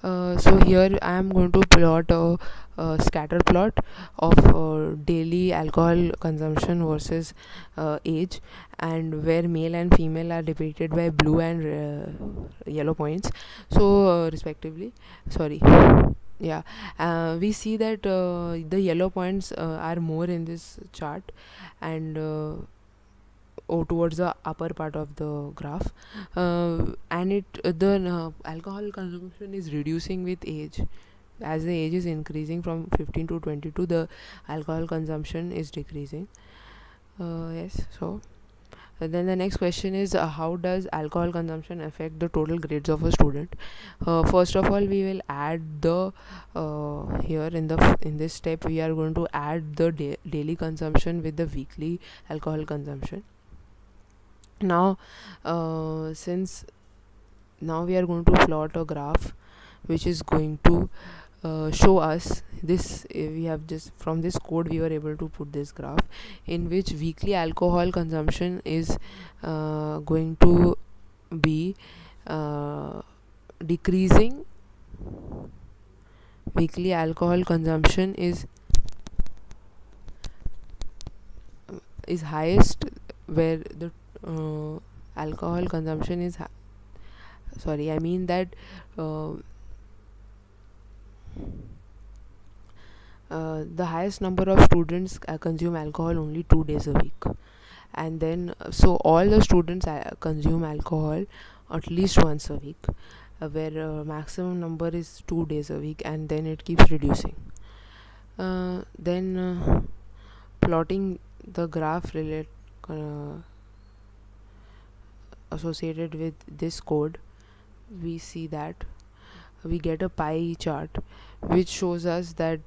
So here I am going to plot a scatter plot of daily alcohol consumption versus age, and where male and female are depicted by blue and yellow points, so respectively. Sorry. Yeah, we see that the yellow points are more in this chart, and towards the upper part of the graph, and the alcohol consumption is reducing with age. As the age is increasing from 15 to 22, the alcohol consumption is decreasing. Yes. So then the next question is, how does alcohol consumption affect the total grades of a student? First of all, we will add the here in this step we are going to add the daily consumption with the weekly alcohol consumption. Now since now we are going to plot a graph which is going to show us this. We have just from this code we were able to put this graph in which weekly alcohol consumption is going to be decreasing. Weekly alcohol consumption is highest where the alcohol consumption is sorry, I mean that uh, the highest number of students consume alcohol only 2 days a week, and then so all the students consume alcohol at least once a week, where maximum number is 2 days a week, and then it keeps reducing. Then plotting the graph uh, associated with this code, we see that we get a pie chart which shows us that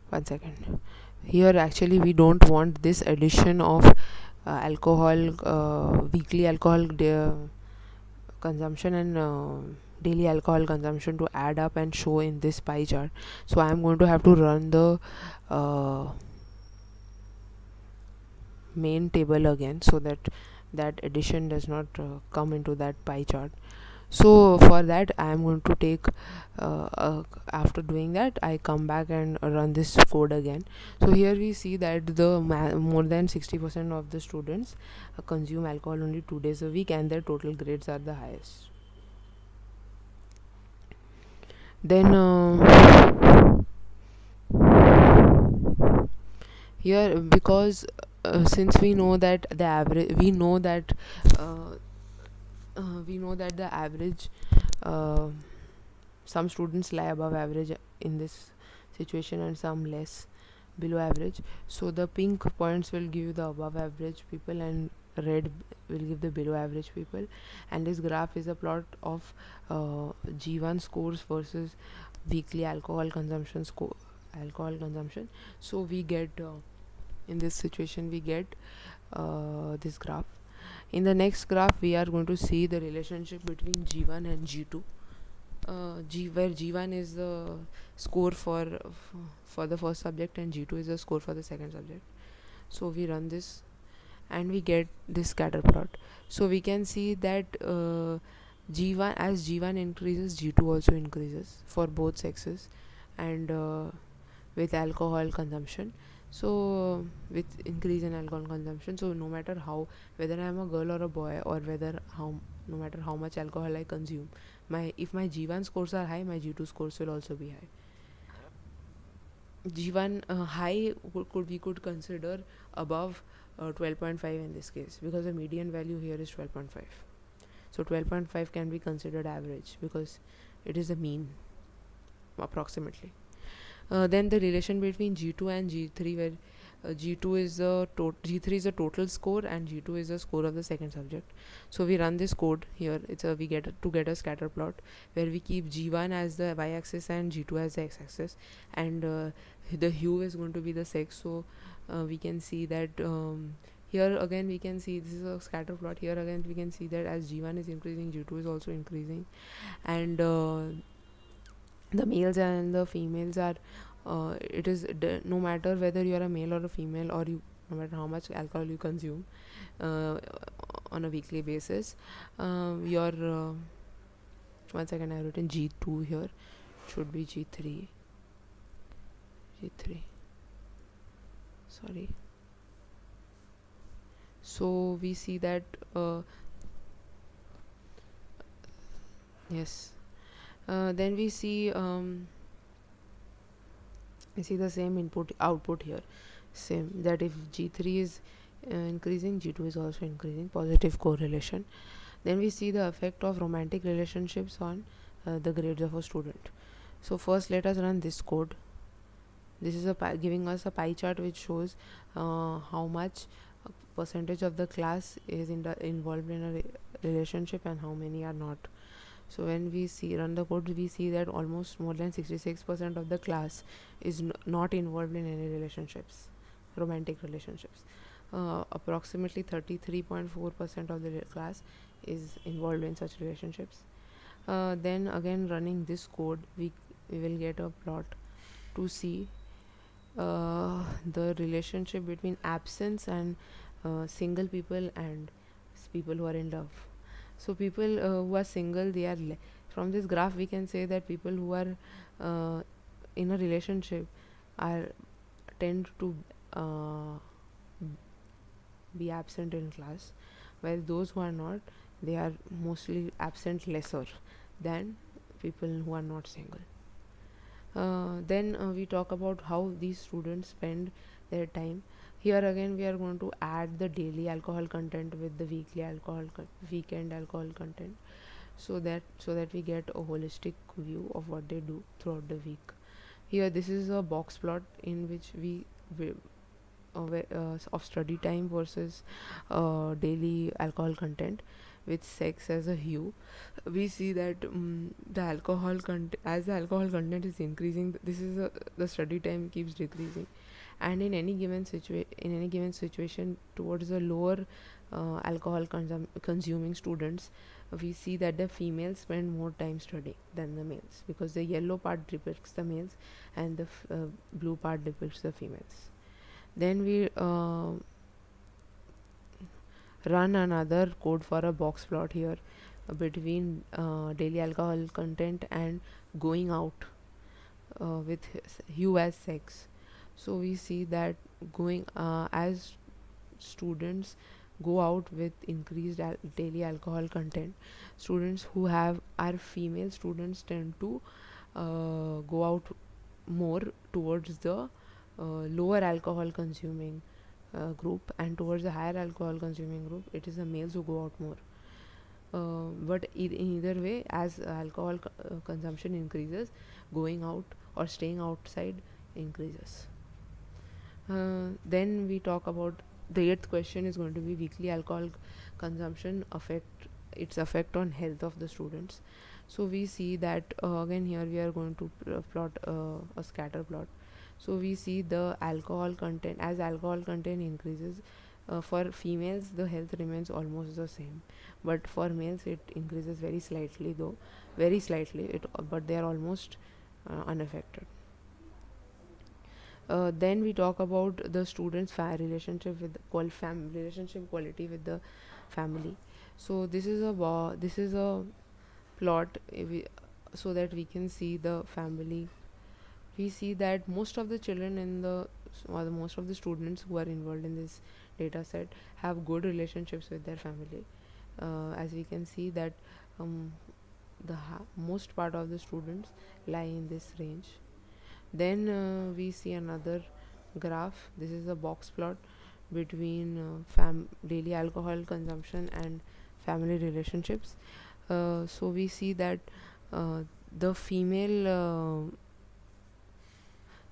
one second. Here actually we don't want this addition of alcohol weekly alcohol consumption and daily alcohol consumption to add up and show in this pie chart. So I am going to have to run the main table again, so that that addition does not come into that pie chart. So for that I am going to take after doing that I come back and run this code again. So here we see that the more than 60% of the students consume alcohol only 2 days a week, and their total grades are the highest. Then here, because since we know that the average uh, we know that the average uh, some students lie above average in this situation and some less below average. So the pink points will give you the above average people, and red will give the below average people. And this graph is a plot of G1 scores versus weekly alcohol consumption. So we get in this situation we get this graph. In the next graph we are going to see the relationship between G1 and G2. Where G1 is the score for the first subject, and G2 is the score for the second subject. So we run this and we get this scatter plot. So we can see that G1 as G1 increases, G2 also increases for both sexes, and with alcohol consumption. So with increase in alcohol consumption, so no matter how, whether I am a girl or a boy, or whether how, no matter how much alcohol I consume, my if my G1 scores are high, my G2 scores will also be high. G1 high we could consider above 12.5 in this case, because the median value here is 12.5. So 12.5 can be considered average because it is the mean approximately. Then the relation between G2 and G3, where G2 is the G3 is the total score, and G2 is the score of the second subject. So we run this code here. We get to get a scatter plot where we keep G1 as the y-axis and G2 as the x-axis, and the hue is going to be the sex. So we can see that here again we can see this is a scatter plot. Here again we can see that as G1 is increasing, G2 is also increasing, and the males and the females are no matter whether you are a male or a female, or you no matter how much alcohol you consume uh, on a weekly basis, your one second, I've written G2 here, should be G3, sorry. So we see that yes, then we see the same input output here, same, that if G3 is increasing, G2 is also increasing, positive correlation. Then we see the effect of romantic relationships on the grades of a student. So first let us run this code. This is giving us a pie chart which shows how much percentage of the class is involved in a relationship and how many are not. So when we run the code, we see that almost more than 66% of the class is not involved in any relationships, romantic relationships. Approximately 33.4% of the class is involved in such relationships. Then again, running this code, we will get a plot to see the relationship between absence and single people and people who are in love. So people who are single, they are from this graph we can say that people who are in a relationship are tend to uh, be absent in class, while those who are not, they are mostly absent lesser than people who are not single. Then we talk about how these students spend their time. Here again we are going to add the daily alcohol content with the weekend alcohol content, so that we get a holistic view of what they do throughout the week. Here this is a box plot in which we of study time versus daily alcohol content with sex as a hue. We see that as the alcohol content is increasing, the study time keeps decreasing, and in any given situation towards the lower alcohol consuming students, we see that the females spend more time studying than the males, because the yellow part depicts the males and the blue part depicts the females. Then we run another code for a box plot here between daily alcohol content and going out with hue as sex. So we see that going as students go out with increased daily alcohol content, students who are female students tend to go out more towards the lower alcohol consuming group, and towards the higher alcohol consuming group it is the males who go out more. But in either way, as alcohol consumption increases, going out or staying outside increases. Then we talk about the eighth question is going to be weekly alcohol consumption effect on health of the students. So we see that again here we are going to plot a scatter plot. So we see the alcohol content, as alcohol content increases, for females the health remains almost the same, but for males it increases very slightly, but they are almost unaffected. Then we talk about the students' relationship with relationship quality with the family. So this is a plot, so that we can see the family. We see that most of the children most of the students who are involved in this data set have good relationships with their family. As we can see that um, most part of the students lie in this range. Then we see another graph. This is a box plot between daily alcohol consumption and family relationships. So we see that the female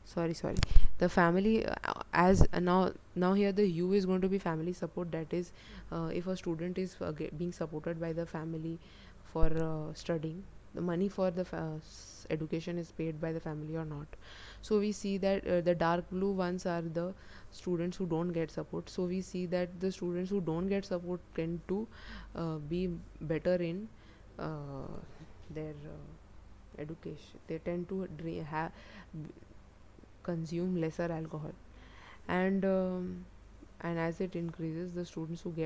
sorry the family as now here the U is going to be family support. That is, if a student is being supported by the family for studying, the money for the education is paid by the family or not. So we see that the dark blue ones are the students who don't get support. So we see that the students who don't get support tend to be better in their education. They tend to consume lesser alcohol. And and as it increases, the students who get